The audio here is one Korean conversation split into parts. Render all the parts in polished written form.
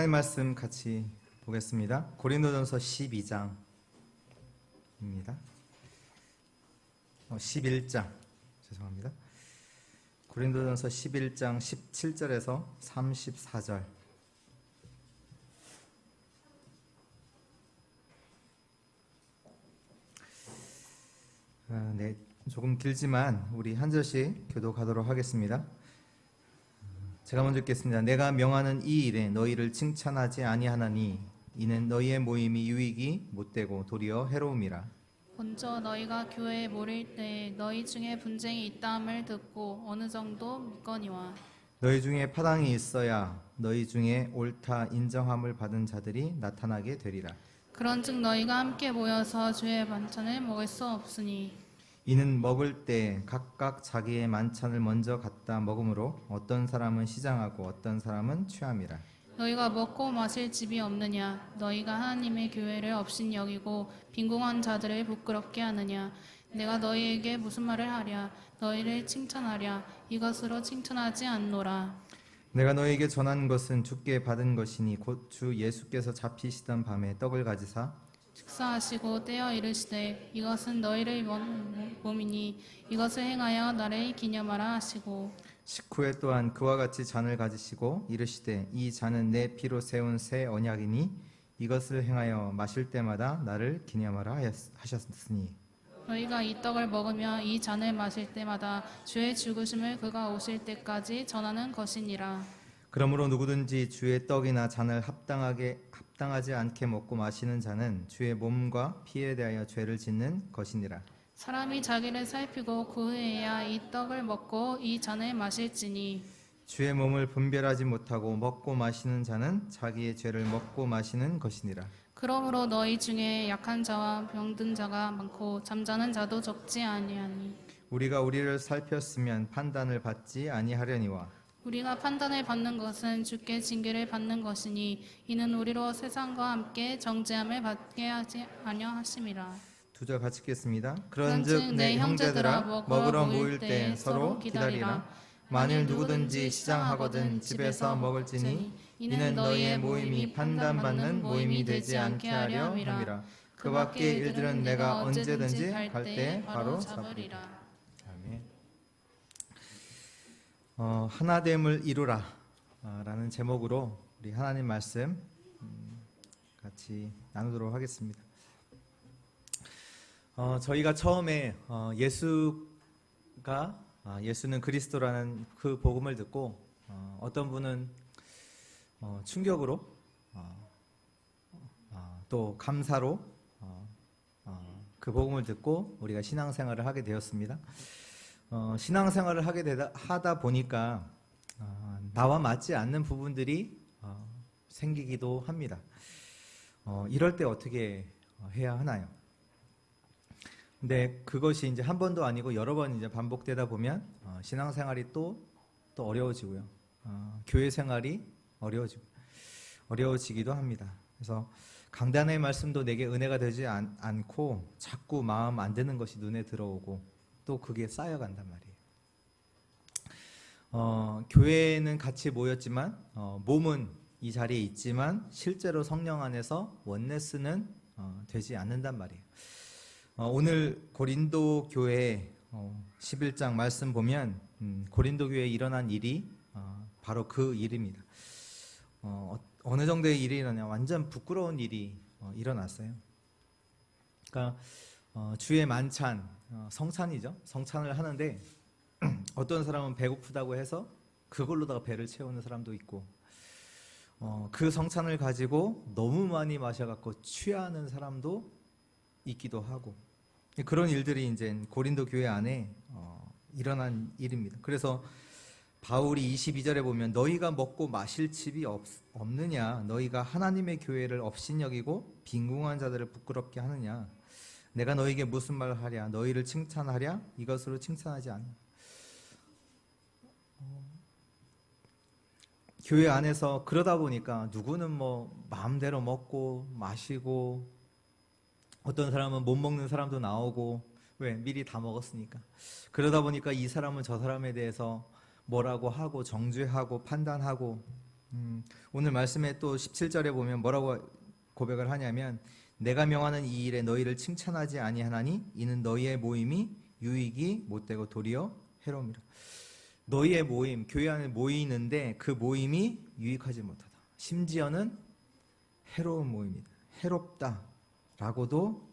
하나님 말씀 같이 보겠습니다. 고린도전서 12장입니다. 11장 죄송합니다. 고린도전서 11장 17절에서 34절. 네, 조금 길지만 우리 한 절씩 교독하도록 하겠습니다. 제가 먼저 읽겠습니다. 내가 명하는 이 일에 너희를 칭찬하지 아니하나니 이는 너희의 모임이 유익이 못되고 도리어 해로움이라. 먼저 너희가 교회에 모일 때 너희 중에 분쟁이 있다함을 듣고 어느 정도 믿거니와 너희 중에 파당이 있어야 너희 중에 옳다 인정함을 받은 자들이 나타나게 되리라. 그런즉 너희가 함께 모여서 주의 만찬을 먹을 수 없으니 이는 먹을 때 각각 자기의 만찬을 먼저 갖다 먹으므로 어떤 사람은 시장하고 어떤 사람은 취함이라. 너희가 먹고 마실 집이 없느냐 너희가 하나님의 교회를 업신여기고 빈궁한 자들을 부끄럽게 하느냐. 내가 너희에게 무슨 말을 하랴 너희를 칭찬하랴 이것으로 칭찬하지 않노라. 내가 너희에게 전한 것은 주께 받은 것이니 곧 주 예수께서 잡히시던 밤에 떡을 가지사 식사하시고 떼어 이르시되 이것은 너희를 몸이니 이것을 행하여 나를 기념하라 하시고 식후에 또한 그와 같이 잔을 가지시고 이르시되 이 잔은 내 피로 세운 새 언약이니 이것을 행하여 마실 때마다 나를 기념하라 하셨으니. 너희가 이 떡을 먹으며 이 잔을 마실 때마다 주의 죽으심을 그가 오실 때까지 전하는 것이니라. 그러므로 누구든지 주의 떡이나 잔을 합당하지 않게 먹고 마시는 자는 주의 몸과 피에 대하여 죄를 짓는 것이니라. 사람이 자기를 살피고 그 후에야 이 떡을 먹고 이 잔을 마실지니 주의 몸을 분별하지 못하고 먹고 마시는 자는 자기의 죄를 먹고 마시는 것이니라. 그러므로 너희 중에 약한 자와 병든 자가 많고 잠자는 자도 적지 아니하니 우리가 우리를 살폈으면 판단을 받지 아니하려니와. 우리가 판단을 받는 것은 주께 징계를 받는 것이니 이는 우리로 세상과 함께 정죄함을 받게 하지 아니하심이라. 두 절 같이 읽겠습니다. 그런즉 내 형제들아 먹으러 모일 때 서로 기다리라. 만일 누구든지 시장하거든 집에서 먹을지니 이는 너희의 모임이 판단받는 모임이 되지 않게 하려 함이라. 그 밖의 일들은 내가 언제든지 갈 때 바로 잡으리라. 아멘. 하나됨을 이루라 라는 제목으로 우리 하나님 말씀 같이 나누도록 하겠습니다. 저희가 처음에 예수는 그리스도라는 그 복음을 듣고 어떤 분은 충격으로 또 감사로 그 복음을 듣고 우리가 신앙생활을 하게 되었습니다. 신앙생활을 하다 보니까 나와 맞지 않는 부분들이 생기기도 합니다. 이럴 때 어떻게 해야 하나요? 근데 그것이 이제 한 번도 아니고 여러 번 이제 반복되다 보면 신앙생활이 또 어려워지고요. 교회 생활이 어려워지기도 합니다. 그래서 강단의 말씀도 내게 은혜가 되지 않고 자꾸 마음 안 드는 것이 눈에 들어오고 또 그게 쌓여간단 말이에요. 교회는 같이 모였지만 몸은 이 자리에 있지만 실제로 성령 안에서 원네스는 되지 않는단 말이에요. 오늘 고린도 교회 11장 말씀 보면 고린도 교회에 일어난 일이 바로 그 일입니다. 어느 정도의 일이 일어나냐, 완전 부끄러운 일이 일어났어요. 그러니까 주의 만찬, 성찬이죠. 성찬을 하는데 어떤 사람은 배고프다고 해서 그걸로다가 배를 채우는 사람도 있고 그 성찬을 가지고 너무 많이 마셔갖고 취하는 사람도 있기도 하고 그런 일들이 이제 고린도 교회 안에 일어난 일입니다. 그래서 바울이 22절에 보면 너희가 먹고 마실 집이 없느냐 너희가 하나님의 교회를 업신여기고 빈궁한 자들을 부끄럽게 하느냐 내가 너희에게 무슨 말을 하랴 너희를 칭찬하랴 이것으로 칭찬하지 않느냐. 교회 안에서 그러다 보니까 누구는 뭐 마음대로 먹고 마시고 어떤 사람은 못 먹는 사람도 나오고 왜? 미리 다 먹었으니까. 그러다 보니까 이 사람은 저 사람에 대해서 뭐라고 하고 정죄하고 판단하고 오늘 말씀에 또 17절에 보면 뭐라고 고백을 하냐면 내가 명하는 이 일에 너희를 칭찬하지 아니하나니 이는 너희의 모임이 유익이 못되고 도리어 해로움이라. 너희의 모임, 교회 안에 모이는데 그 모임이 유익하지 못하다. 심지어는 해로운 모임이다. 해롭다라고도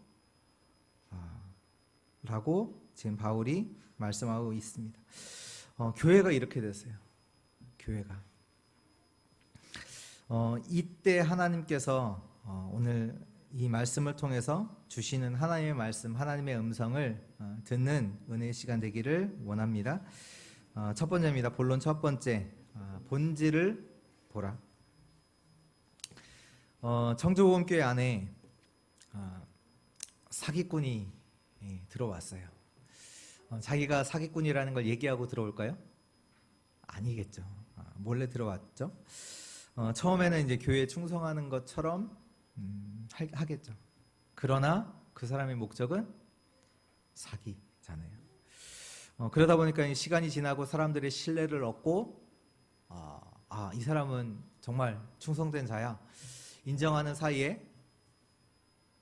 라고 지금 바울이 말씀하고 있습니다. 교회가 이렇게 됐어요. 교회가. 이때 하나님께서 오늘 이 말씀을 통해서 주시는 하나님의 말씀, 하나님의 음성을 듣는 은혜의 시간 되기를 원합니다. 첫 번째입니다. 본론 첫 번째, 본질을 보라. 청주보험교회 안에 사기꾼이 들어왔어요. 자기가 사기꾼이라는 걸 얘기하고 들어올까요? 아니겠죠. 몰래 들어왔죠. 처음에는 이제 교회에 충성하는 것처럼 하겠죠. 그러나 그 사람의 목적은 사기잖아요. 그러다 보니까 시간이 지나고 사람들의 신뢰를 얻고 이 사람은 정말 충성된 자야 인정하는 사이에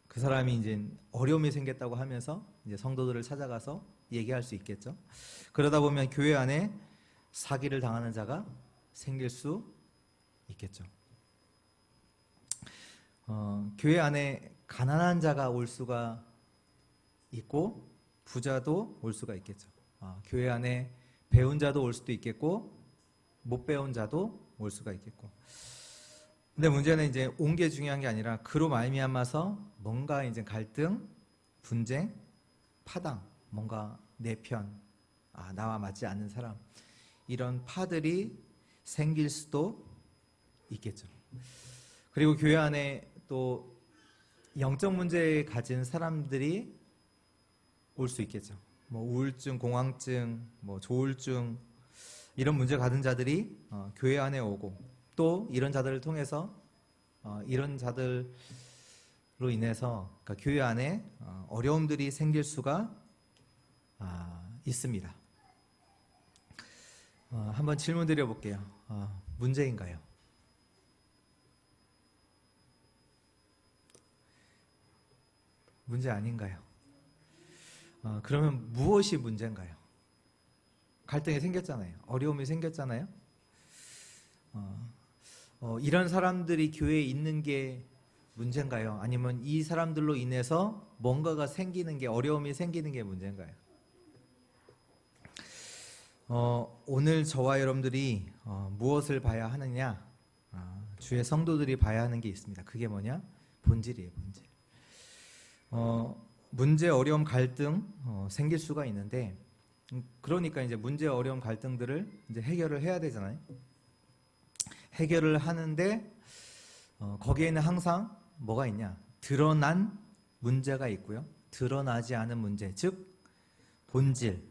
그 사람이 이제 어려움이 생겼다고 하면서 이제 성도들을 찾아가서 얘기할 수 있겠죠. 그러다 보면 교회 안에 사기를 당하는 자가 생길 수 있겠죠. 교회 안에 가난한 자가 올 수가 있고 부자도 올 수가 있겠죠. 교회 안에 배운 자도 올 수도 있겠고 못 배운 자도 올 수가 있겠고. 근데 문제는 이제 온 게 중요한 게 아니라 그로 말미암아서 뭔가 이제 갈등, 분쟁, 파당, 뭔가 내 편, 나와 맞지 않는 사람, 이런 파들이 생길 수도 있겠죠. 그리고 교회 안에 또 영적 문제에 가진 사람들이 올 수 있겠죠. 뭐 우울증, 공황증, 뭐 조울증 이런 문제 가진 자들이 교회 안에 오고 또 이런 자들을 통해서 이런 자들로 인해서 그러니까 교회 안에 어려움들이 생길 수가 있습니다. 한번 질문 드려볼게요. 문제인가요? 문제 아닌가요? 그러면 무엇이 문제인가요? 갈등이 생겼잖아요. 어려움이 생겼잖아요. 이런 사람들이 교회에 있는 게 문제인가요? 아니면 이 사람들로 인해서 뭔가가 생기는 게, 어려움이 생기는 게 문제인가요? 오늘 저와 여러분들이 무엇을 봐야 하느냐? 주의 성도들이 봐야 하는 게 있습니다. 그게 뭐냐? 본질이에요, 본질. 문제, 어려움, 갈등 생길 수가 있는데, 그러니까 이제 문제, 어려움, 갈등들을 이제 해결을 해야 되잖아요. 해결을 하는데 거기에는 항상 뭐가 있냐? 드러난 문제가 있고요. 드러나지 않은 문제, 즉 본질,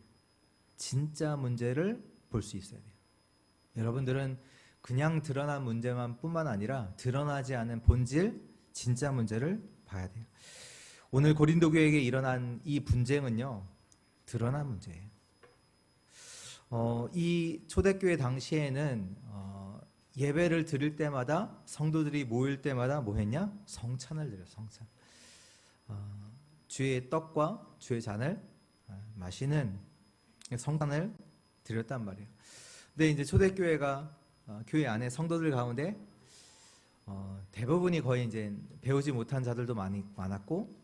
진짜 문제를 볼 수 있어야 돼요. 여러분들은 그냥 드러난 문제만 뿐만 아니라 드러나지 않은 본질, 진짜 문제를 봐야 돼요. 오늘 고린도 교회에게 일어난 이 분쟁은요, 드러난 문제예요. 이 초대교회 당시에는 예배를 드릴 때마다, 성도들이 모일 때마다 뭐 했냐? 성찬을 드려요, 성찬. 주의 떡과 주의 잔을 마시는 성찬을 드렸단 말이에요. 근데 이제 초대교회가 교회 안에 성도들 가운데 대부분이 거의 이제 배우지 못한 자들도 많았고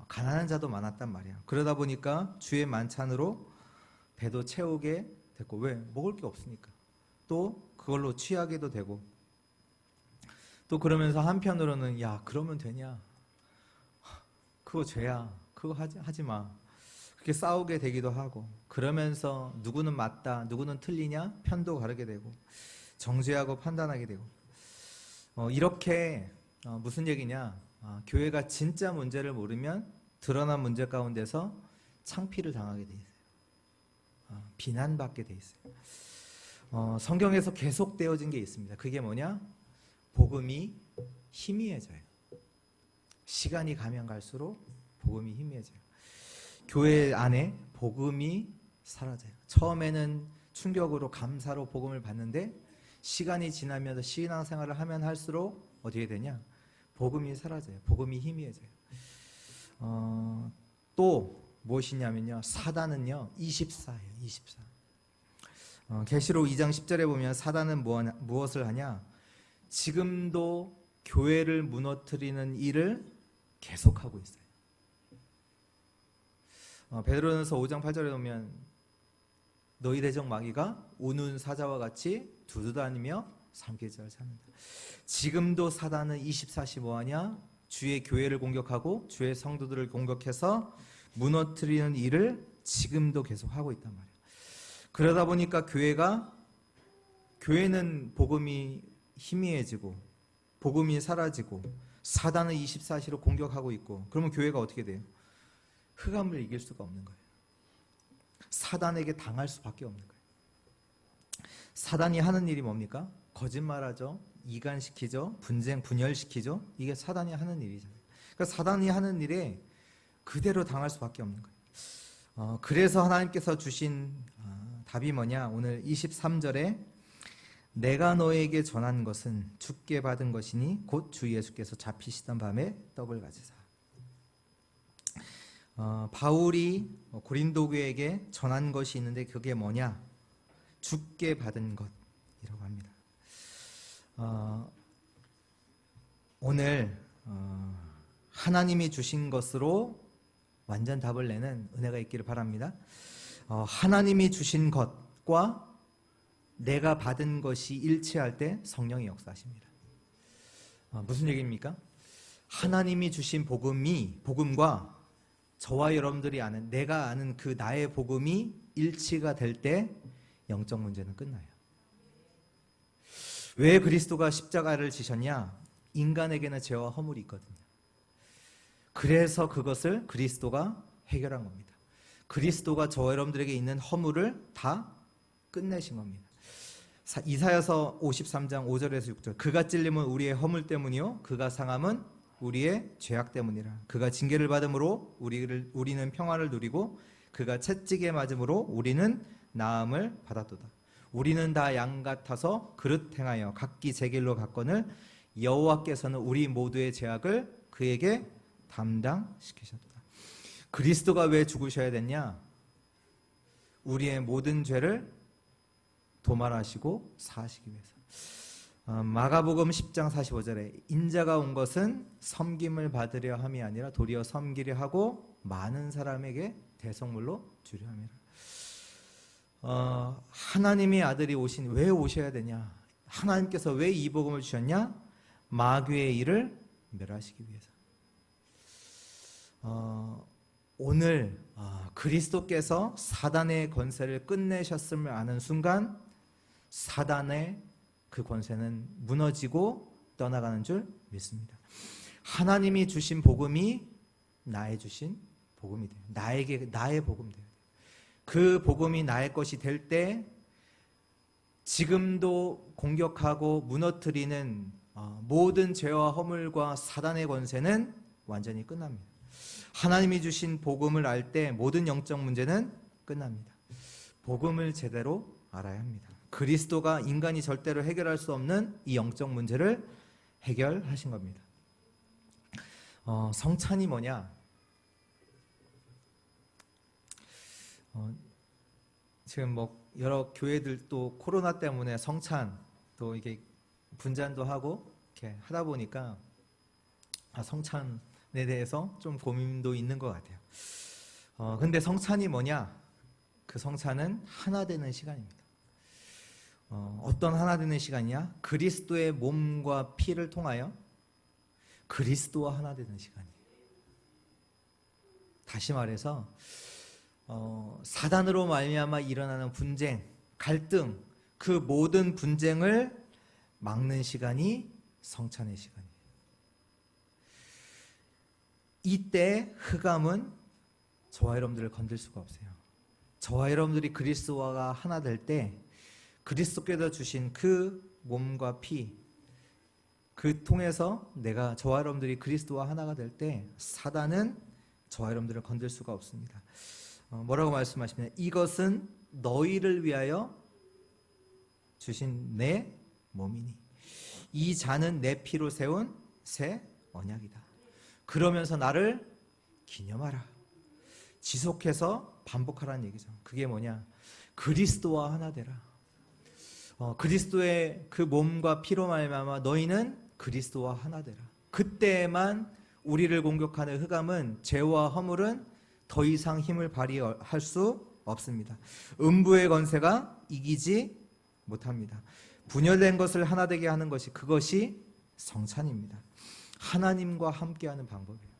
가난한 자도 많았단 말이에요. 그러다 보니까 주의 만찬으로 배도 채우게 됐고, 왜? 먹을 게 없으니까. 또 그걸로 취하게도 되고, 또 그러면서 한편으로는 야, 그러면 되냐? 그거 죄야. 그거 하지 마. 그렇게 싸우게 되기도 하고, 그러면서 누구는 맞다, 누구는 틀리냐? 편도 가르게 되고, 정죄하고 판단하게 되고, 이렇게 무슨 얘기냐? 교회가 진짜 문제를 모르면 드러난 문제 가운데서 창피를 당하게 돼 있어요. 비난받게 돼 있어요. 성경에서 계속되어진 게 있습니다. 그게 뭐냐? 복음이 희미해져요. 시간이 가면 갈수록 복음이 희미해져요. 교회 안에 복음이 사라져요. 처음에는 충격으로, 감사로 복음을 받는데 시간이 지나면서 신앙생활을 하면 할수록 어떻게 되냐? 복음이 사라져요. 복음이 희미해져요. 또 무엇이냐면요, 사단은요 24예요. 24. 계시록 2장 10절에 보면 사단은 무엇을 하냐? 지금도 교회를 무너뜨리는 일을 계속하고 있어요. 베드로전서 5장 8절에 보면 너희 대적 마귀가 우는 사자와 같이 두루다니며 삼킬자를 찾는다. 지금도 사단은 24시 뭐하냐? 주의 교회를 공격하고 주의 성도들을 공격해서 무너뜨리는 일을 지금도 계속하고 있단 말이에요. 그러다 보니까 교회는 복음이 희미해지고 복음이 사라지고 사단은 24시로 공격하고 있고, 그러면 교회가 어떻게 돼요? 흑암을 이길 수가 없는 거예요. 사단에게 당할 수밖에 없는 거예요. 사단이 하는 일이 뭡니까? 거짓말하죠. 이간시키죠. 분열시키죠. 이게 사단이 하는 일이잖아요. 그러니까 사단이 하는 일에 그대로 당할 수밖에 없는 거예요. 그래서 하나님께서 주신 답이 뭐냐? 오늘 23절에 내가 너에게 전한 것은 주께 받은 것이니 곧 주 예수께서 잡히시던 밤에 떡을 가지사. 바울이 고린도 교회에게 전한 것이 있는데 그게 뭐냐? 주께 받은 것이라고 합니다. 오늘 하나님이 주신 것으로 완전 답을 내는 은혜가 있기를 바랍니다. 하나님이 주신 것과 내가 받은 것이 일치할 때 성령이 역사하십니다. 무슨 얘기입니까? 하나님이 주신 복음과 저와 여러분들이 아는, 내가 아는 그 나의 복음이 일치가 될 때 영적 문제는 끝나요. 왜 그리스도가 십자가를 지셨냐? 인간에게는 죄와 허물이 있거든요. 그래서 그것을 그리스도가 해결한 겁니다. 그리스도가 저와 여러분들에게 있는 허물을 다 끝내신 겁니다. 이사야서 53장 5절에서 6절, 그가 찔림은 우리의 허물 때문이요 그가 상함은 우리의 죄악 때문이라. 그가 징계를 받음으로 우리는 평화를 누리고 그가 채찍에 맞음으로 우리는 나음을 받았도다. 우리는 다 양 같아서 그릇 행하여 각기 제 길로 갔거늘 여호와께서는 우리 모두의 죄악을 그에게 담당시키셨다. 그리스도가 왜 죽으셔야 됐냐? 우리의 모든 죄를 도말하시고 사하시기 위해서. 마가복음 10장 45절에 인자가 온 것은 섬김을 받으려 함이 아니라 도리어 섬기려 하고 많은 사람에게 대속물로 주려 함이라. 하나님의 아들이 왜 오셔야 되냐? 하나님께서 왜 이 복음을 주셨냐? 마귀의 일을 멸하시기 위해서. 오늘 그리스도께서 사단의 권세를 끝내셨음을 아는 순간 사단의 그 권세는 무너지고 떠나가는 줄 믿습니다. 하나님이 주신 복음이 나의 주신 복음이 돼요. 나의 복음 돼요. 그 복음이 나의 것이 될 때 지금도 공격하고 무너뜨리는 모든 죄와 허물과 사단의 권세는 완전히 끝납니다. 하나님이 주신 복음을 알 때 모든 영적 문제는 끝납니다. 복음을 제대로 알아야 합니다. 그리스도가 인간이 절대로 해결할 수 없는 이 영적 문제를 해결하신 겁니다. 성찬이 뭐냐? 지금 여러 교회들도 코로나 때문에 성찬 또 이게 분잔도 하고 이렇게 하다 보니까 성찬에 대해서 좀 고민도 있는 것 같아요. 근데 성찬이 뭐냐? 그 성찬은 하나 되는 시간입니다. 어떤 하나 되는 시간이냐? 그리스도의 몸과 피를 통하여 그리스도와 하나 되는 시간이에요. 다시 말해서 사단으로 말미암아 일어나는 분쟁, 갈등, 그 모든 분쟁을 막는 시간이 성찬의 시간이에요. 이때 흑암은 저와 여러분들을 건들 수가 없어요. 저와 여러분들이 그리스도와 하나 될 때 그리스도께서 주신 그 몸과 피, 그 통해서 저와 여러분들이 그리스도와 하나가 될 때 사단은 저와 여러분들을 건들 수가 없습니다. 뭐라고 말씀하시면 이것은 너희를 위하여 주신 내 몸이니 이 잔은 내 피로 세운 새 언약이다. 그러면서 나를 기념하라. 지속해서 반복하라는 얘기죠. 그게 뭐냐? 그리스도와 하나 되라. 그리스도의 그 몸과 피로 말미암아 너희는 그리스도와 하나 되라. 그때만 우리를 공격하는 흑암은, 죄와 허물은 더 이상 힘을 발휘할 수 없습니다. 음부의 권세가 이기지 못합니다. 분열된 것을 하나 되게 하는 것이, 그것이 성찬입니다. 하나님과 함께하는 방법이에요.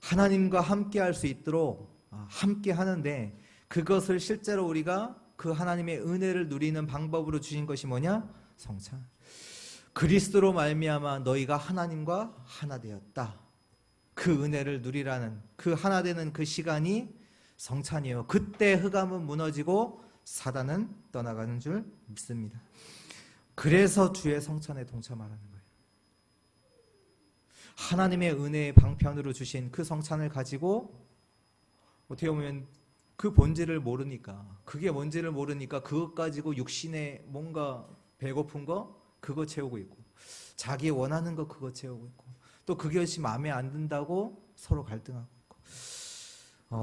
하나님과 함께할 수 있도록 함께 하는데, 그것을 실제로 우리가 그 하나님의 은혜를 누리는 방법으로 주신 것이 뭐냐? 성찬. 그리스도로 말미암아 너희가 하나님과 하나 되었다. 그 은혜를 누리라는, 그 하나 되는 그 시간이 성찬이에요. 그때 흑암은 무너지고 사단은 떠나가는 줄 믿습니다. 그래서 주의 성찬에 동참하라는 거예요. 하나님의 은혜의 방편으로 주신 그 성찬을 가지고 어떻게 보면 그 본질을 모르니까, 그게 뭔지를 모르니까 그것 가지고 육신에 뭔가 배고픈 거 그거 채우고 있고, 자기 원하는 거 그거 채우고 있고, 또 그것이 마음에 안 든다고 서로 갈등하고 있고.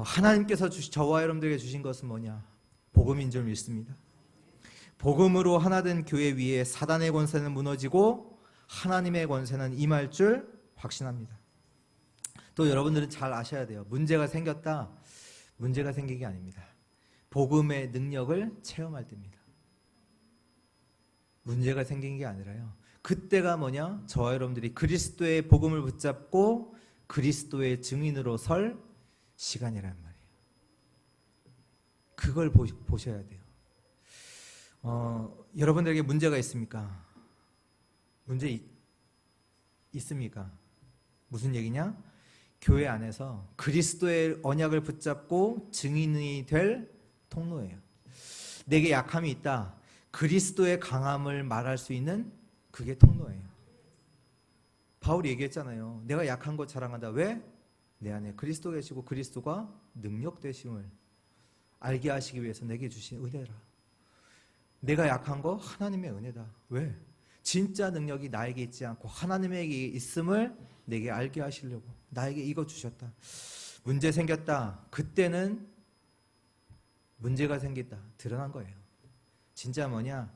하나님께서 저와 여러분들에게 주신 것은 뭐냐? 복음인 줄 믿습니다. 복음으로 하나된 교회 위에 사단의 권세는 무너지고 하나님의 권세는 임할 줄 확신합니다. 또 여러분들은 잘 아셔야 돼요. 문제가 생겼다. 문제가 생긴 게 아닙니다. 복음의 능력을 체험할 때입니다. 문제가 생긴 게 아니라요. 그때가 뭐냐? 저와 여러분들이 그리스도의 복음을 붙잡고 그리스도의 증인으로 설 시간이란 말이에요. 그걸 보셔야 돼요. 여러분들에게 문제가 있습니까? 문제 있습니까? 무슨 얘기냐? 교회 안에서 그리스도의 언약을 붙잡고 증인이 될 통로예요. 내게 약함이 있다. 그리스도의 강함을 말할 수 있는 그게 통로예요. 바울이 얘기했잖아요. 내가 약한 것 자랑한다. 왜? 내 안에 그리스도 계시고 그리스도가 능력 되심을 알게 하시기 위해서 내게 주신 은혜라. 내가 약한 거 하나님의 은혜다. 왜? 진짜 능력이 나에게 있지 않고 하나님에게 있음을 내게 알게 하시려고 나에게 이거 주셨다. 문제 생겼다. 그때는 문제가 생겼다. 드러난 거예요. 진짜 뭐냐?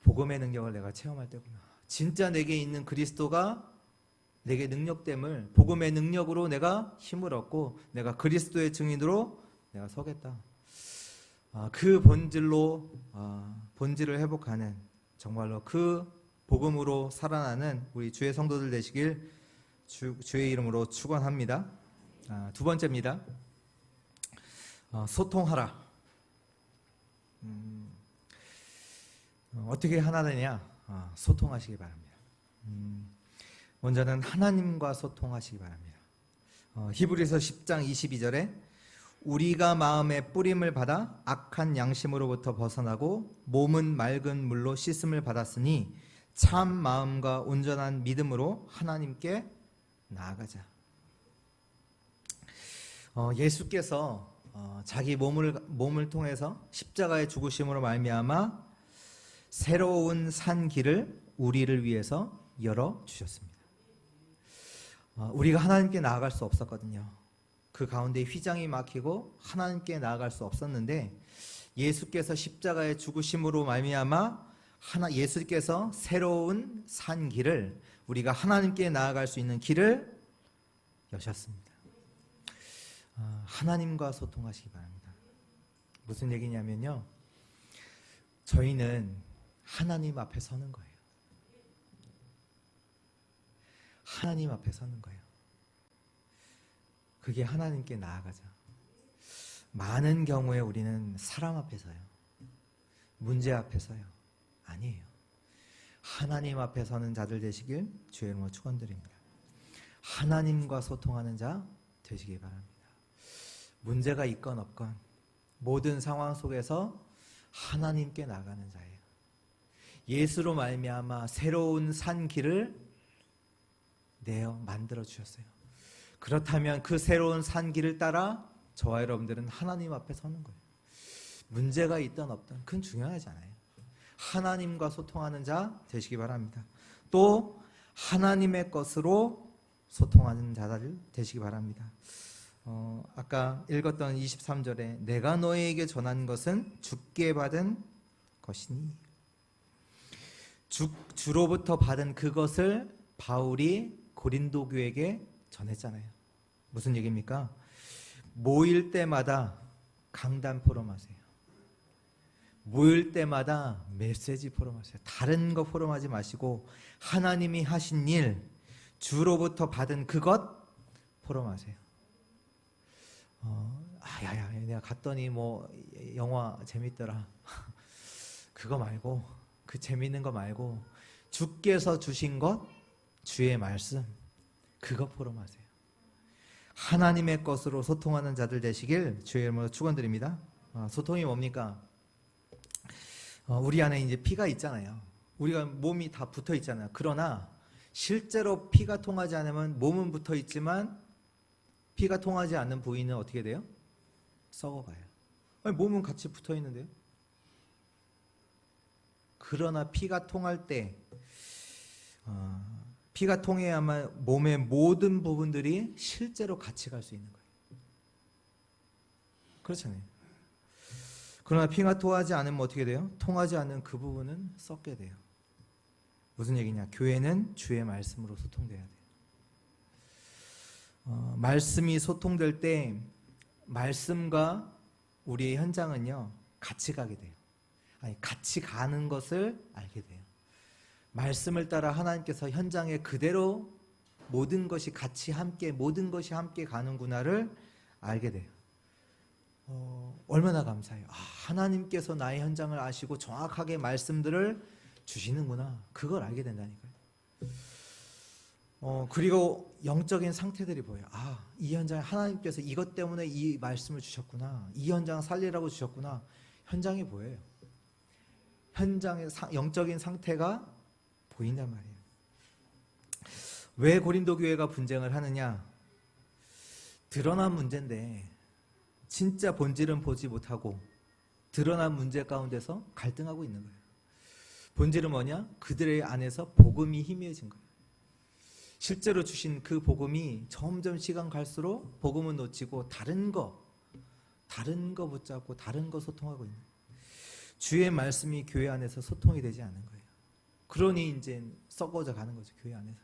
복음의 능력을 내가 체험할 때구나. 진짜 내게 있는 그리스도가 내게 능력됨을 복음의 능력으로 내가 힘을 얻고 내가 그리스도의 증인으로 내가 서겠다. 그 본질을 회복하는, 정말로 그 복음으로 살아나는 우리 주의 성도들 되시길 주의 이름으로 축원합니다. 두 번째입니다. 소통하라. 어떻게 하나 되냐? 소통하시기 바랍니다. 먼저는 하나님과 소통하시기 바랍니다. 히브리서 10장 22절에 우리가 마음의 뿌림을 받아 악한 양심으로부터 벗어나고 몸은 맑은 물로 씻음을 받았으니 참 마음과 온전한 믿음으로 하나님께 나아가자. 예수께서 자기 몸을 통해서 십자가의 죽으심으로 말미암아 새로운 산 길을 우리를 위해서 열어 주셨습니다. 우리가 하나님께 나아갈 수 없었거든요. 그 가운데 휘장이 막히고 하나님께 나아갈 수 없었는데 예수께서 십자가의 죽으심으로 말미암아 예수께서 새로운 산 길을, 우리가 하나님께 나아갈 수 있는 길을 여셨습니다. 하나님과 소통하시기 바랍니다. 무슨 얘기냐면요, 저희는 하나님 앞에 서는 거예요. 하나님 앞에 서는 거예요. 그게 하나님께 나아가자. 많은 경우에 우리는 사람 앞에 서요. 문제 앞에 서요. 아니에요. 하나님 앞에 서는 자들 되시길 주의 이름으로 축원드립니다. 하나님과 소통하는 자 되시기 바랍니다. 문제가 있건 없건 모든 상황 속에서 하나님께 나가는 자예요. 예수로 말미암아 새로운 산 길을 내어 만들어 주셨어요. 그렇다면 그 새로운 산 길을 따라 저와 여러분들은 하나님 앞에 서는 거예요. 문제가 있든 없든 그건 중요하지 않아요. 하나님과 소통하는 자 되시기 바랍니다. 또 하나님의 것으로 소통하는 자들 되시기 바랍니다. 아까 읽었던 23절에 내가 너에게 전한 것은 주께 받은 것이니, 주로부터 받은 그것을 바울이 고린도 교회에게 전했잖아요. 무슨 얘기입니까? 모일 때마다 강단 포럼하세요. 모일 때마다 메시지 포럼하세요. 다른 거 포럼하지 마시고 하나님이 하신 일, 주로부터 받은 그것 포럼하세요. 야야, 내가 갔더니 뭐 영화 재밌더라. 그거 말고, 그 재밌는 거 말고 주께서 주신 것, 주의 말씀, 그거 포럼하세요. 하나님의 것으로 소통하는 자들 되시길 주의 이름으로 축원드립니다. 소통이 뭡니까? 우리 안에 이제 피가 있잖아요. 우리가 몸이 다 붙어 있잖아요. 그러나 실제로 피가 통하지 않으면 몸은 붙어 있지만 피가 통하지 않는 부위는 어떻게 돼요? 썩어가요. 아니, 몸은 같이 붙어 있는데요. 그러나 피가 통할 때 피가 통해야만 몸의 모든 부분들이 실제로 같이 갈 수 있는 거예요. 그렇잖아요. 그러나 피가 통하지 않으면 어떻게 돼요? 통하지 않는 그 부분은 썩게 돼요. 무슨 얘기냐? 교회는 주의 말씀으로 소통돼야 돼요. 말씀이 소통될 때 말씀과 우리의 현장은요 같이 가게 돼요. 아니, 같이 가는 것을 알게 돼요. 말씀을 따라 하나님께서 현장에 그대로 모든 것이 같이 함께, 모든 것이 함께 가는구나를 알게 돼요. 얼마나 감사해요. 하나님께서 나의 현장을 아시고 정확하게 말씀들을 주시는구나. 그걸 알게 된다니까요. 그리고 영적인 상태들이 보여요. 이 현장에 하나님께서 이것 때문에 이 말씀을 주셨구나. 이 현장 살리라고 주셨구나. 현장이 보여요. 현장의 영적인 상태가 보인단 말이에요. 왜 고린도 교회가 분쟁을 하느냐? 드러난 문제인데 진짜 본질은 보지 못하고 드러난 문제 가운데서 갈등하고 있는 거예요. 본질은 뭐냐? 그들의 안에서 복음이 희미해진 거예요. 실제로 주신 그 복음이 점점 시간 갈수록 복음은 놓치고 다른 거 붙잡고 다른 거 소통하고 있는 거예요. 주의 말씀이 교회 안에서 소통이 되지 않는 거예요. 그러니 이제 썩어져 가는 거죠, 교회 안에서.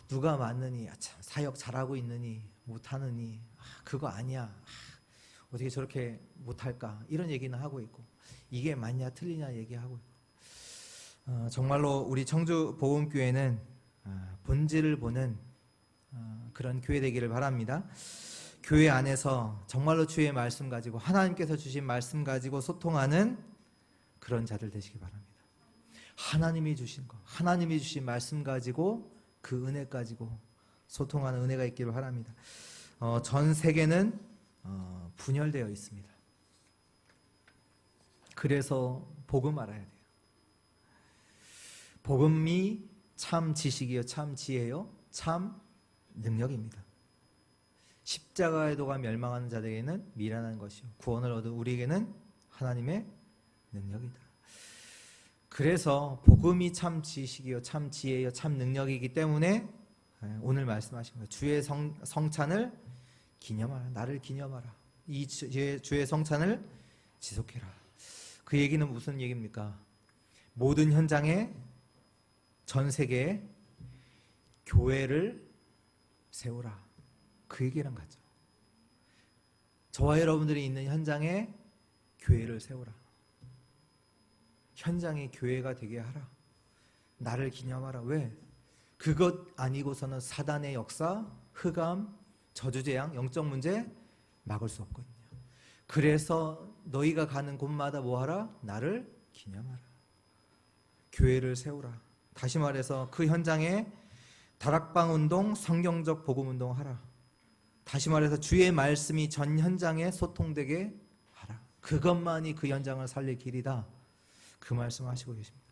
누가 맞느니, 참 사역 잘하고 있느니, 못하느니, 그거 아니야. 어떻게 저렇게 못할까? 이런 얘기는 하고 있고, 이게 맞냐 틀리냐 얘기하고 있고. 정말로 우리 청주 복음교회는 본질을 보는 그런 교회 되기를 바랍니다. 교회 안에서 정말로 주의 말씀 가지고 하나님께서 주신 말씀 가지고 소통하는 그런 자들 되시기 바랍니다. 하나님이 주신 것, 하나님이 주신 말씀 가지고 그 은혜 가지고 소통하는 은혜가 있기를 바랍니다. 전 세계는 분열되어 있습니다. 그래서 복음 알아야 돼요. 복음이 참 지식이요, 참 지혜요, 참 능력입니다. 십자가의 도가 멸망하는 자들에게는 미련한 것이요, 구원을 얻은 우리에게는 하나님의 능력이다. 그래서 복음이 참 지식이요, 참 지혜요, 참 능력이기 때문에 오늘 말씀하신 거예요. 주의 성찬을 기념하라. 나를 기념하라. 이 주의 성찬을 지속해라. 그 얘기는 무슨 얘기입니까? 모든 현장에, 전 세계에 교회를 세우라. 그 얘기랑 같죠. 저와 여러분들이 있는 현장에 교회를 세우라. 현장이 교회가 되게 하라. 나를 기념하라. 왜? 그것 아니고서는 사단의 역사, 흑암, 저주재앙, 영적 문제 막을 수 없거든요. 그래서 너희가 가는 곳마다 뭐하라? 나를 기념하라. 교회를 세우라. 다시 말해서 그 현장에 다락방 운동, 성경적 복음 운동 하라. 다시 말해서 주의 말씀이 전 현장에 소통되게 하라. 그것만이 그 현장을 살릴 길이다. 그 말씀 하시고 계십니다.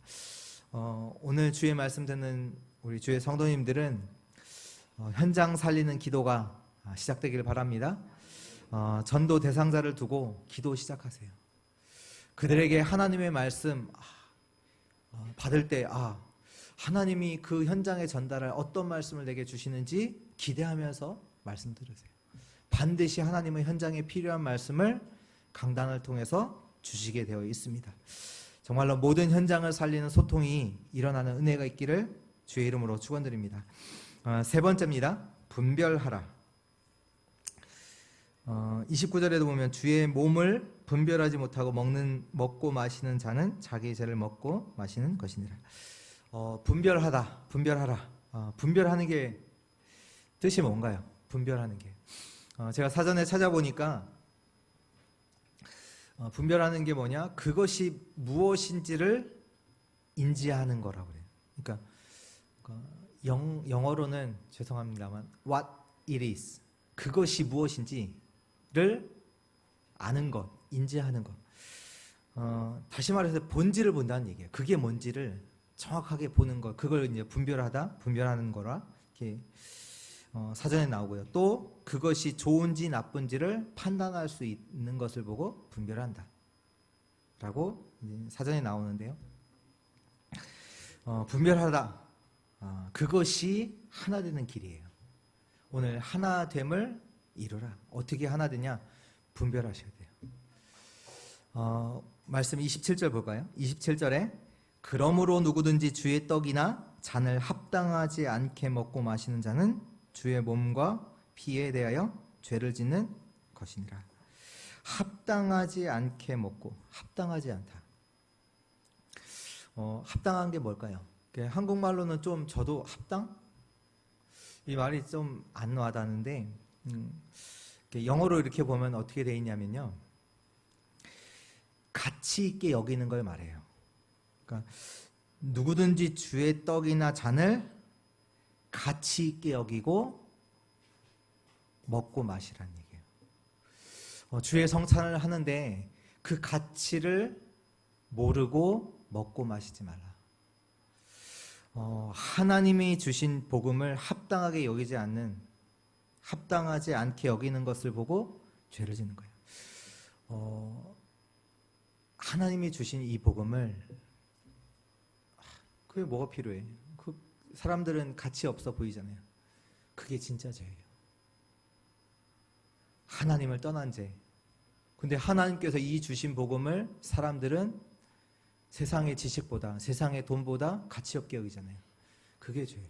오늘 주의 말씀 듣는 우리 주의 성도님들은 현장 살리는 기도가 시작되기를 바랍니다. 전도 대상자를 두고 기도 시작하세요. 그들에게 하나님의 말씀 받을 때 하나님이 그 현장에 전달할 어떤 말씀을 내게 주시는지 기대하면서 말씀 들으세요. 반드시 하나님은 현장에 필요한 말씀을 강단을 통해서 주시게 되어 있습니다. 정말로 모든 현장을 살리는 소통이 일어나는 은혜가 있기를 주의 이름으로 축원드립니다. 세 번째입니다. 분별하라. 29절에도 보면 주의 몸을 분별하지 못하고 먹고 마시는 자는 자기의 죄를 먹고 마시는 것이니라. 분별하라. 분별하는 게 뜻이 뭔가요? 분별하는 게. 제가 사전에 찾아보니까 분별하는 게 뭐냐? 그것이 무엇인지를 인지하는 거라고 그래요. 그러니까 영어로는 죄송합니다만 what it is. 그것이 무엇인지를 아는 것, 인지하는 것. 다시 말해서 본질을 본다는 얘기예요. 그게 뭔지를 정확하게 보는 것. 그걸 이제 분별하는 거라 이렇게 사전에 나오고요. 또 그것이 좋은지 나쁜지를 판단할 수 있는 것을 보고 분별한다. 라고 사전에 나오는데요. 분별하다. 그것이 하나 되는 길이에요. 오늘 하나됨을 이루라. 어떻게 하나 되냐? 분별하셔야 돼요. 말씀 27절 볼까요? 27절에 그러므로 누구든지 주의 떡이나 잔을 합당하지 않게 먹고 마시는 자는 주의 몸과 피에 대하여 죄를 짓는 것이니라. 합당하지 않게 먹고, 합당하지 않다. 합당한 게 뭘까요? 한국말로는 좀 저도 합당? 이 말이 좀 안 와닿는데 영어로 이렇게 보면 어떻게 돼 있냐면요. 가치 있게 여기는 걸 말해요. 그러니까 누구든지 주의 떡이나 잔을 가치 있게 여기고 먹고 마시라는 얘기예요. 주의 성찬을 하는데 그 가치를 모르고 먹고 마시지 말라. 하나님이 주신 복음을 합당하게 여기지 않는, 합당하지 않게 여기는 것을 보고 죄를 짓는 거예요. 하나님이 주신 이 복음을, 그게 뭐가 필요해? 그 사람들은 가치 없어 보이잖아요. 그게 진짜 죄예요. 하나님을 떠난 죄. 근데 하나님께서 이 주신 복음을 사람들은 세상의 지식보다, 세상의 돈보다 가치 없게 여기잖아요. 그게 죄예요.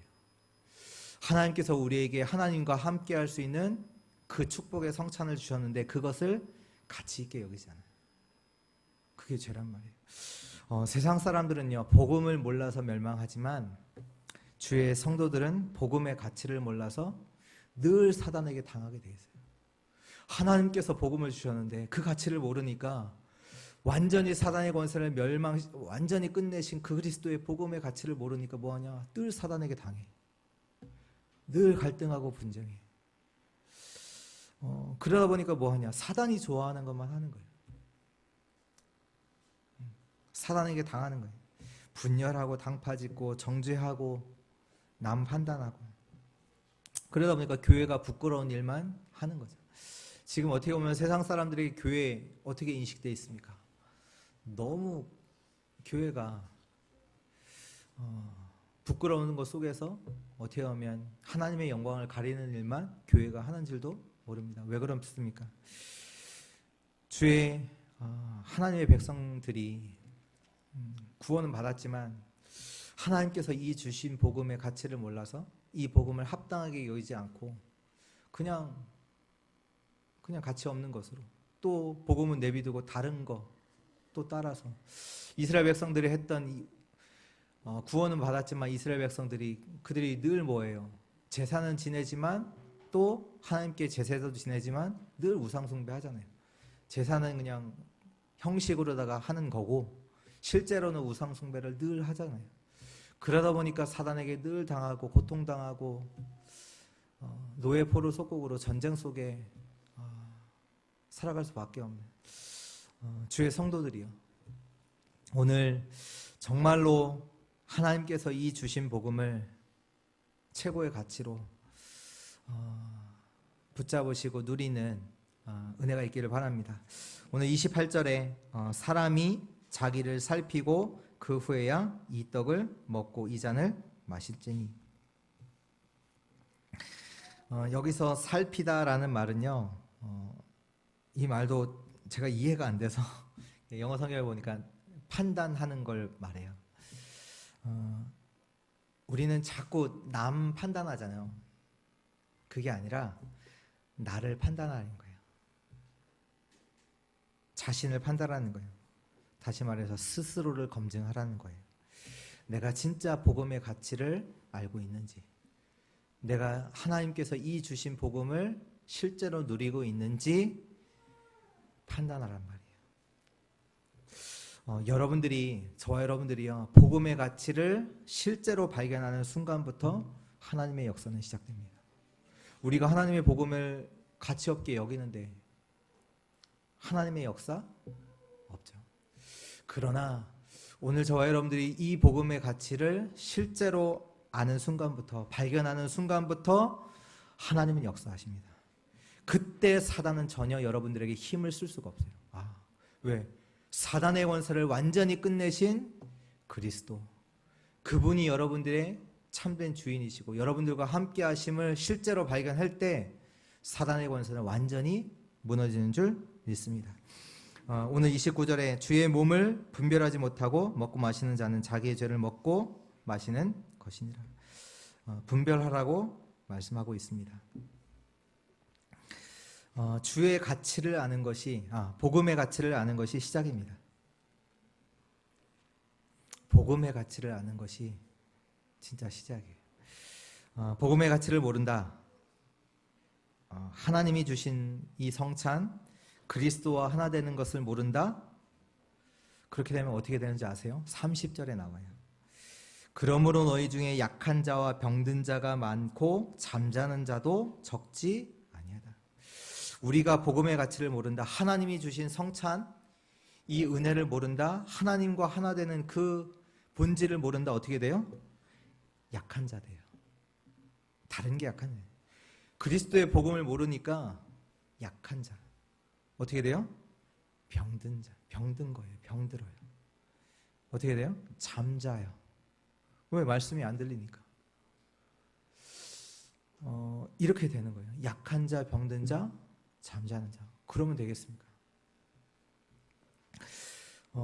하나님께서 우리에게 하나님과 함께 할 수 있는 그 축복의 성찬을 주셨는데 그것을 가치 있게 여기지 않아요. 그게 죄란 말이에요. 세상 사람들은요, 복음을 몰라서 멸망하지만 주의 성도들은 복음의 가치를 몰라서 늘 사단에게 당하게 돼 있어요. 하나님께서 복음을 주셨는데 그 가치를 모르니까 완전히 사단의 권세를 완전히 끝내신 그 그리스도의 복음의 가치를 모르니까 뭐하냐? 늘 사단에게 당해. 늘 갈등하고 분쟁해. 그러다 보니까 뭐하냐? 사단이 좋아하는 것만 하는 거예요. 사단에게 당하는 거예요. 분열하고 당파짓고 정죄하고 남 판단하고. 그러다 보니까 교회가 부끄러운 일만 하는 거죠. 지금 어떻게 보면 세상 사람들에게 교회 어떻게 인식되어 있습니까? 너무 교회가 부끄러운 것 속에서 어떻게 보면 하나님의 영광을 가리는 일만 교회가 하는 줄도 모릅니다. 왜 그렇습니까? 주의 하나님의 백성들이 구원은 받았지만 하나님께서 이 주신 복음의 가치를 몰라서 이 복음을 합당하게 여기지 않고 그냥 가치 없는 것으로 또 복음은 내비두고 다른 거 또 따라서 이스라엘 백성들이 했던 구원은 받았지만 이스라엘 백성들이 그들이 늘 뭐예요? 제사는 지내지만 또 하나님께 제사도 지내지만 늘 우상 숭배하잖아요. 제사는 그냥 형식으로다가 하는 거고 실제로는 우상 숭배를 늘 하잖아요. 그러다 보니까 사단에게 늘 당하고 고통당하고 노예포로 속국으로 전쟁 속에 살아갈 수밖에 없는 주의 성도들이요. 오늘 정말로 하나님께서 이 주신 복음을 최고의 가치로 붙잡으시고 누리는 은혜가 있기를 바랍니다. 오늘 28절에 사람이 자기를 살피고 그 후에야 이 떡을 먹고 이 잔을 마실지니. 여기서 살피다라는 말은요, 이 말도 제가 이해가 안 돼서 영어 성경을 보니까 판단하는 걸 말해요. 우리는 자꾸 남 판단하잖아요. 그게 아니라 나를 판단하는 거예요. 자신을 판단하는 거예요. 다시 말해서 스스로를 검증하라는 거예요. 내가 진짜 복음의 가치를 알고 있는지, 내가 하나님께서 이 주신 복음을 실제로 누리고 있는지 판단하란 말이에요. 여러분들이, 저와 여러분들이요, 복음의 가치를 실제로 발견하는 순간부터 하나님의 역사는 시작됩니다. 우리가 하나님의 복음을 가치 없게 여기는데 하나님의 역사? 없죠. 그러나 오늘 저와 여러분들이 이 복음의 가치를 실제로 아는 순간부터, 발견하는 순간부터 하나님은 역사하십니다. 그때 사단은 전혀 여러분들에게 힘을 쓸 수가 없어요. 왜? 사단의 원수를 완전히 끝내신 그리스도, 그분이 여러분들의 참된 주인이시고 여러분들과 함께 하심을 실제로 발견할 때 사단의 권세는 완전히 무너지는 줄 믿습니다. 오늘 29절에 주의 몸을 분별하지 못하고 먹고 마시는 자는 자기의 죄를 먹고 마시는 것이니라. 분별하라고 말씀하고 있습니다. 주의 가치를 아는 것이, 복음의 가치를 아는 것이 시작입니다. 복음의 가치를 아는 것이 진짜 시작이에요. 복음의 가치를 모른다. 하나님이 주신 이 성찬, 그리스도와 하나 되는 것을 모른다. 그렇게 되면 어떻게 되는지 아세요? 30절에 나와요. 그러므로 너희 중에 약한 자와 병든 자가 많고 잠자는 자도 적지 아니하다. 우리가 복음의 가치를 모른다. 하나님이 주신 성찬, 이 은혜를 모른다. 하나님과 하나 되는 그 본질을 모른다. 어떻게 돼요? 약한 자 돼요. 다른 게 약한 자. 그리스도의 복음을 모르니까 약한 자. 어떻게 돼요? 병든 자. 병든 거예요. 병들어요. 어떻게 돼요? 잠자요. 왜? 말씀이 안 들리니까. 이렇게 되는 거예요. 약한 자, 병든 자, 잠자는 자. 그러면 되겠습니까?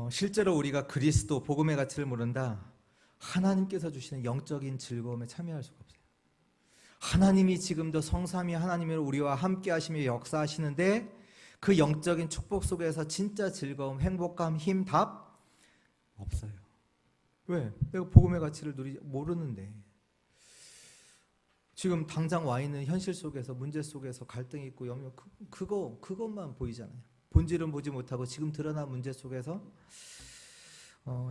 실제로 우리가 그리스도, 복음의 가치를 모른다. 하나님께서 주시는 영적인 즐거움에 참여할 수가 없어요. 하나님이 지금도 성삼위 하나님을 우리와 함께 하시며 역사하시는데 그 영적인 축복 속에서 진짜 즐거움, 행복감, 힘, 답 없어요. 왜? 내가 복음의 가치를 모르는데. 지금 당장 와 있는 현실 속에서, 문제 속에서 갈등이 있고 염려, 그것만 보이잖아요. 본질은 보지 못하고 지금 드러난 문제 속에서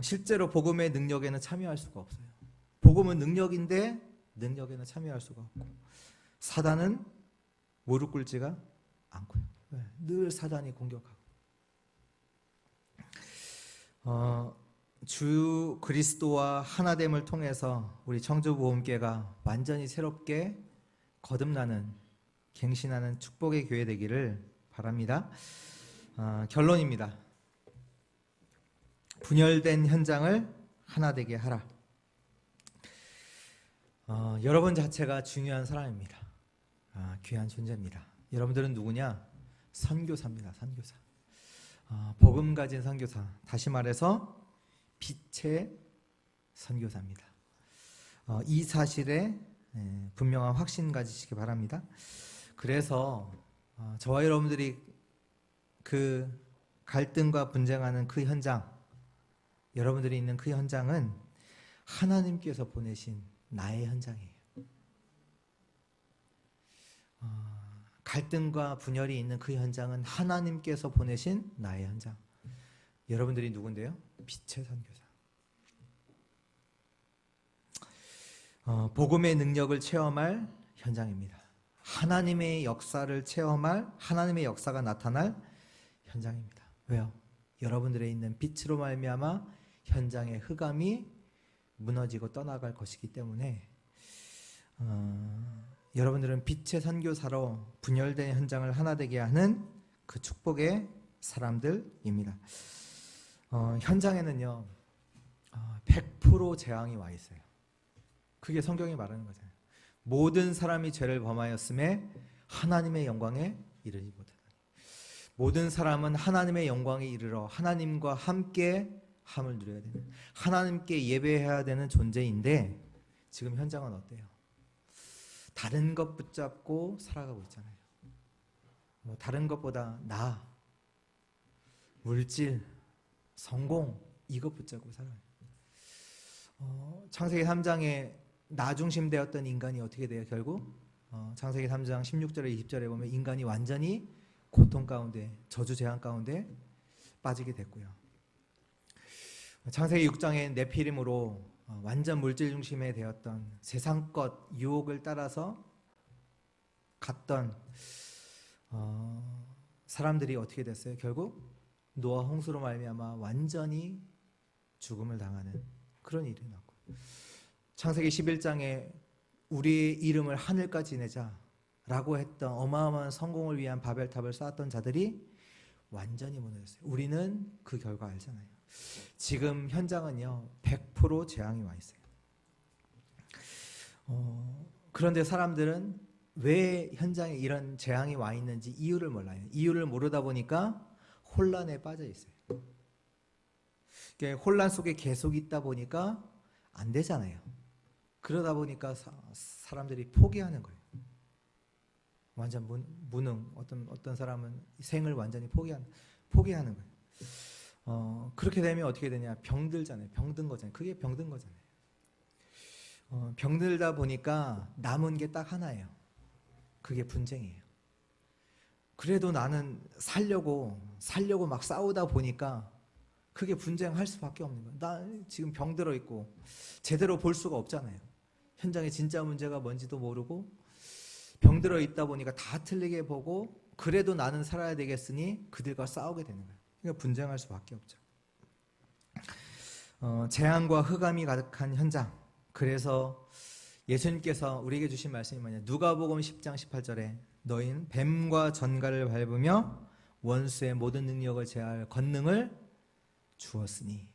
실제로 복음의 능력에는 참여할 수가 없어요. 복음은 능력인데 능력에는 참여할 수가 없고, 사단은 무릎 꿇지가 않고요. 늘 사단이 공격하고. 주 그리스도와 하나됨을 통해서 우리 청주보험계가 완전히 새롭게 거듭나는, 갱신하는 축복의 교회 되기를 바랍니다. 결론입니다. 분열된 현장을 하나 되게 하라. 여러분 자체가 중요한 사람입니다. 귀한 존재입니다. 여러분들은 누구냐? 선교사입니다. 선교사. 복음 가진 선교사. 다시 말해서 빛의 선교사입니다. 이 사실에 분명한 확신 가지시기 바랍니다. 그래서 저와 여러분들이 그 갈등과 분쟁하는 그 현장, 여러분들이 있는 그 현장은 하나님께서 보내신 나의 현장이에요. 갈등과 분열이 있는 그 현장은 하나님께서 보내신 나의 현장. 여러분들이 누군데요? 빛의 선교사. 복음의 능력을 체험할 현장입니다. 하나님의 역사를 체험할, 하나님의 역사가 나타날 현장입니다. 왜요? 여러분들에 있는 빛으로 말미암아 현장의 흑암이 무너지고 떠나갈 것이기 때문에 여러분들은 빛의 선교사로 분열된 현장을 하나 되게 하는 그 축복의 사람들입니다. 현장에는요 100% 재앙이 와 있어요. 그게 성경이 말하는 거잖아요. 모든 사람이 죄를 범하였음에 하나님의 영광에 이르지 못하다니. 모든 사람은 하나님의 영광에 이르러 하나님과 함께 함을 누려야 되는, 하나님께 예배해야 되는 존재인데 지금 현장은 어때요? 다른 것 붙잡고 살아가고 있잖아요. 뭐 다른 것보다 나, 물질, 성공 이것 붙잡고 살아요. 창세기 3장에 나 중심 되었던 인간이 어떻게 돼요? 결국 창세기 3장 16절에 20절에 보면 인간이 완전히 고통 가운데, 저주 재앙 가운데 빠지게 됐고요. 창세기 6장에 네피림으로 완전 물질 중심에 되었던 세상것 유혹을 따라서 갔던 사람들이 어떻게 됐어요? 결국 노아 홍수로 말미암아 완전히 죽음을 당하는 그런 일이 났고, 창세기 11장에 우리의 이름을 하늘까지 내자 라고 했던 어마어마한 성공을 위한 바벨탑을 쌓았던 자들이 완전히 무너졌어요. 우리는 그 결과 알잖아요. 지금 현장은요 100% 재앙이 와 있어요. 그런데 사람들은 왜 현장에 이런 재앙이 와 있는지 이유를 몰라요. 이유를 모르다 보니까 혼란에 빠져 있어요. 혼란 속에 계속 있다 보니까 안 되잖아요. 그러다 보니까 사람들이 포기하는 거예요. 완전 무능, 어떤 사람은 생을 완전히 포기하는 거예요. 그렇게 되면 어떻게 되냐? 병들잖아요. 병든 거잖아요. 그게 병든 거잖아요. 병들다 보니까 남은 게 딱 하나예요. 그게 분쟁이에요. 그래도 나는 살려고 막 싸우다 보니까 그게 분쟁할 수밖에 없는 거예요. 나 지금 병들어 있고 제대로 볼 수가 없잖아요. 현장에 진짜 문제가 뭔지도 모르고 병들어 있다 보니까 다 틀리게 보고 그래도 나는 살아야 되겠으니 그들과 싸우게 되는 거예요. 그러니까 분쟁할 수밖에 없죠. 재앙과 흑암이 가득한 현장. 그래서 예수님께서 우리에게 주신 말씀이 뭐냐? 누가복음 10장 18절에 너희는 뱀과 전갈을 밟으며 원수의 모든 능력을 제할 권능을 주었으니.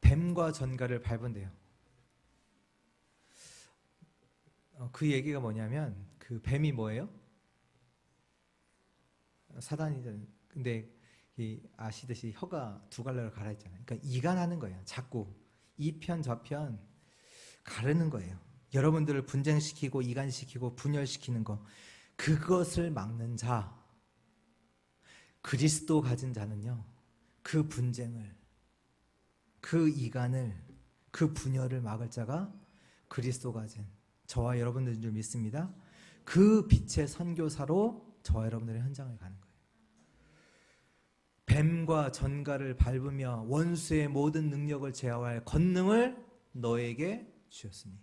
뱀과 전갈을 밟은대요. 그 얘기가 뭐냐면 그 뱀이 뭐예요? 사단이잖아요. 근데 아시듯이 혀가 두 갈래로 갈아 있잖아요. 그러니까 이간하는 거예요. 자꾸 이 편 저 편 가르는 거예요. 여러분들을 분쟁시키고 이간시키고 분열시키는 거, 그것을 막는 자, 그리스도 가진 자는요 그 분쟁을, 그 이간을, 그 분열을 막을 자가 그리스도 가진 저와 여러분들인 줄 믿습니다. 그 빛의 선교사로 저와 여러분들의 현장을 가는 거예요. 뱀과 전갈을 밟으며 원수의 모든 능력을 제어할 권능을 너에게 주셨으니.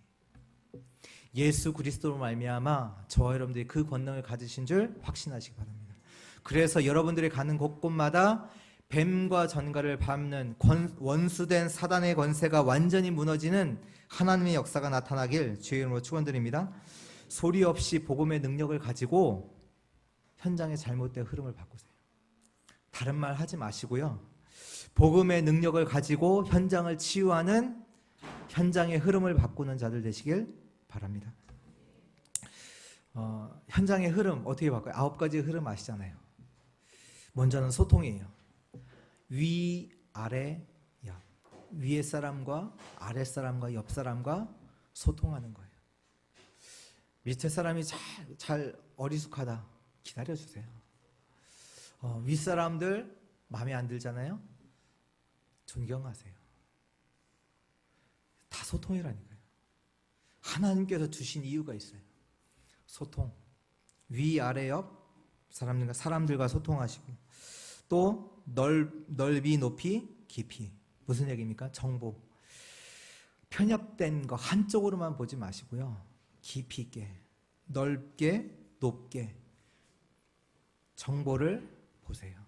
예수 그리스도로 말미암아 저와 여러분들이 그 권능을 가지신 줄 확신하시기 바랍니다. 그래서 여러분들이 가는 곳곳마다 뱀과 전갈을 밟는 원수된 사단의 권세가 완전히 무너지는 하나님의 역사가 나타나길 주의 이름으로 축원드립니다. 소리 없이 복음의 능력을 가지고 현장의 잘못된 흐름을 바꾸세요. 다른 말 하지 마시고요. 복음의 능력을 가지고 현장을 치유하는, 현장의 흐름을 바꾸는 자들 되시길 바랍니다. 현장의 흐름 어떻게 바꿔요? 9가지 흐름 아시잖아요. 먼저는 소통이에요. 위, 아래, 옆. 위에 사람과 아래 사람과 옆 사람과 소통하는 거예요. 밑에 사람이 잘 어리숙하다. 기다려주세요. 윗사람들 마음에 안 들잖아요. 존경하세요. 다 소통이라니까요. 하나님께서 주신 이유가 있어요. 소통. 위, 아래, 옆 사람들과 소통하시고, 또 넓이, 높이, 깊이. 무슨 얘기입니까? 정보. 편협된 거 한쪽으로만 보지 마시고요. 깊이 있게, 넓게, 높게 정보를 보세요.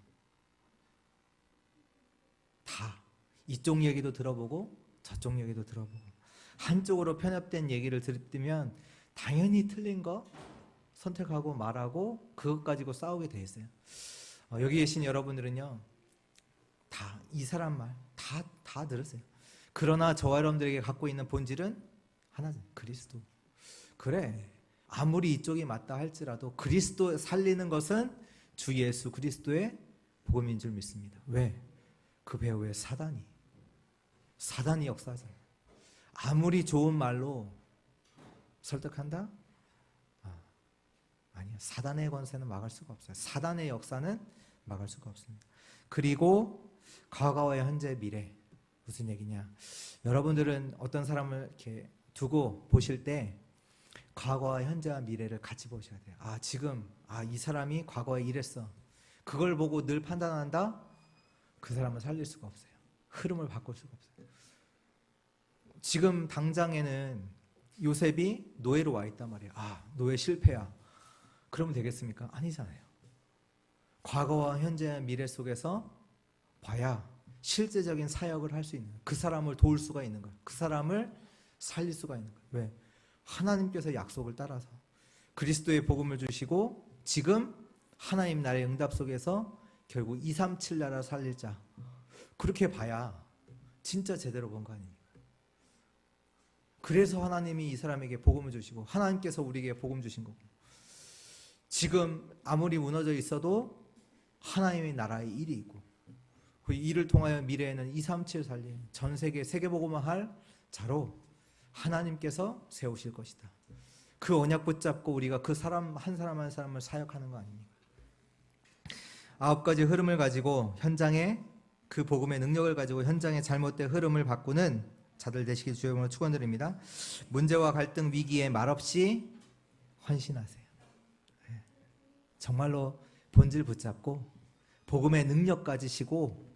다 이쪽 얘기도 들어보고 저쪽 얘기도 들어보고. 한쪽으로 편협된 얘기를 들으면 당연히 틀린 거 선택하고 말하고 그것 가지고 싸우게 돼 있어요. 여기 계신 여러분들은요, 다 이 사람 말 다 들으세요. 그러나 저와 여러분들에게 갖고 있는 본질은 하나죠. 그리스도. 그래, 아무리 이쪽이 맞다 할지라도 그리스도 살리는 것은 주 예수 그리스도의 복음인 줄 믿습니다. 왜? 그 배후에 사단이 역사하잖아요. 아무리 좋은 말로 설득한다? 아니요. 사단의 권세는 막을 수가 없어요. 사단의 역사는 막을 수가 없습니다. 그리고 과거와 현재, 미래. 무슨 얘기냐? 여러분들은 어떤 사람을 이렇게 두고 보실 때 과거와 현재와 미래를 같이 보셔야 돼요. 지금 이 사람이 과거에 이랬어. 그걸 보고 늘 판단한다? 그 사람을 살릴 수가 없어요. 흐름을 바꿀 수가 없어요. 지금 당장에는 요셉이 노예로 와 있단 말이에요. 노예 실패야. 그러면 되겠습니까? 아니잖아요. 과거와 현재와 미래 속에서 봐야 실제적인 사역을 할 수 있는, 그 사람을 도울 수가 있는 거예요. 그 사람을 살릴 수가 있는 거예요. 왜? 하나님께서 약속을 따라서 그리스도의 복음을 주시고 지금 하나님 나라의 응답 속에서 결국 237 나라 살릴 자, 그렇게 봐야 진짜 제대로 본 거 아닙니까? 그래서 하나님이 이 사람에게 복음을 주시고 하나님께서 우리에게 복음 주신 거고, 지금 아무리 무너져 있어도 하나님의 나라의 일이 있고, 그 일을 통하여 미래에는 237 살린 전 세계 세계복음을 할 자로 하나님께서 세우실 것이다. 그 언약 붙잡고 우리가 그 사람 한 사람 한 사람을 사역하는 거 아닙니까? 9가지 흐름을 가지고 현장에, 그 복음의 능력을 가지고 현장의 잘못된 흐름을 바꾸는 자들 되시길 주의 이름으로 축원드립니다. 문제와 갈등, 위기에 말없이 헌신하세요. 정말로 본질 붙잡고 복음의 능력 가지시고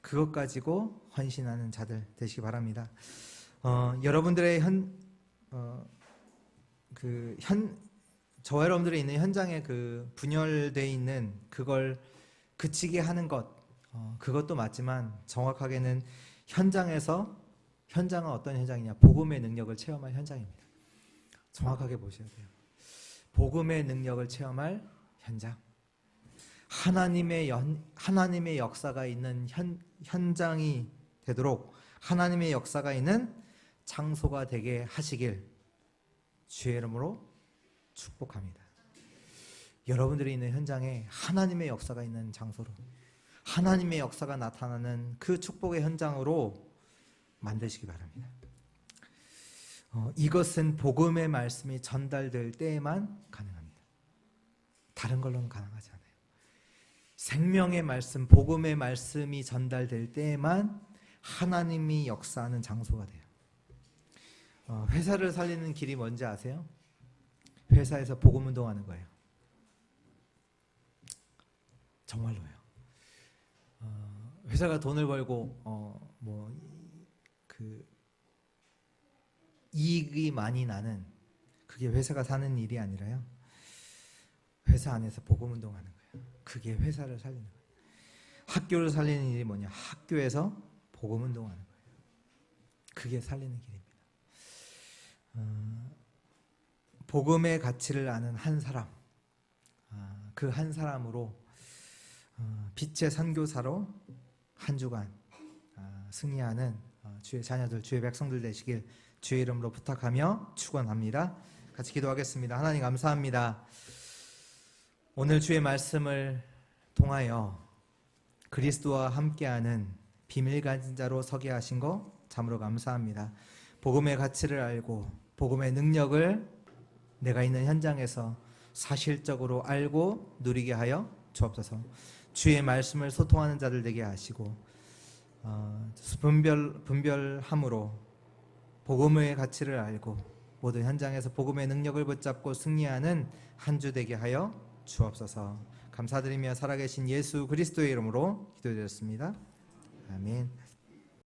그것 가지고 헌신하는 자들 되시기 바랍니다. 여러분들의 저와 여러분들이 있는 현장에 그 분열되어 있는 그걸 그치게 하는 것, 그것도 맞지만 정확하게는 현장은 어떤 현장이냐? 복음의 능력을 체험할 현장입니다. 정확하게 보셔야 돼요. 복음의 능력을 체험할 현장. 하나님의 역사가 있는 현장이 되도록 하나님의 역사가 있는 장소가 되게 하시길 주의 이름으로 축복합니다. 여러분들이 있는 현장에 하나님의 역사가 있는 장소로, 하나님의 역사가 나타나는 그 축복의 현장으로 만드시기 바랍니다. 이것은 복음의 말씀이 전달될 때에만 가능합니다. 다른 걸로는 가능하지 않아요. 생명의 말씀, 복음의 말씀이 전달될 때에만 하나님이 역사하는 장소가 돼요. 회사를 살리는 길이 뭔지 아세요? 회사에서 복음 운동하는 거예요. 정말로요. 회사가 돈을 벌고 이익이 많이 나는, 그게 회사가 사는 일이 아니라요. 회사 안에서 복음 운동하는 거예요. 그게 회사를 살리는 거예요. 학교를 살리는 일이 뭐냐? 학교에서 복음 운동하는 거예요. 그게 살리는 길입니다. 복음의 가치를 아는 한 사람, 그 한 사람으로 빛의 선교사로 한 주간 승리하는 주의 자녀들, 주의 백성들 되시길 주의 이름으로 부탁하며 축원합니다. 같이 기도하겠습니다. 하나님 감사합니다. 오늘 주의 말씀을 통하여 그리스도와 함께하는 비밀 가진 자로 서게 하신 거 참으로 감사합니다. 복음의 가치를 알고 복음의 능력을 내가 있는 현장에서 사실적으로 알고 누리게 하여 주옵소서. 주의 말씀을 소통하는 자들 되게 하시고 분별함으로 복음의 가치를 알고 모든 현장에서 복음의 능력을 붙잡고 승리하는 한 주 되게 하여 주옵소서. 감사드리며 살아계신 예수 그리스도의 이름으로 기도드렸습니다. 아멘.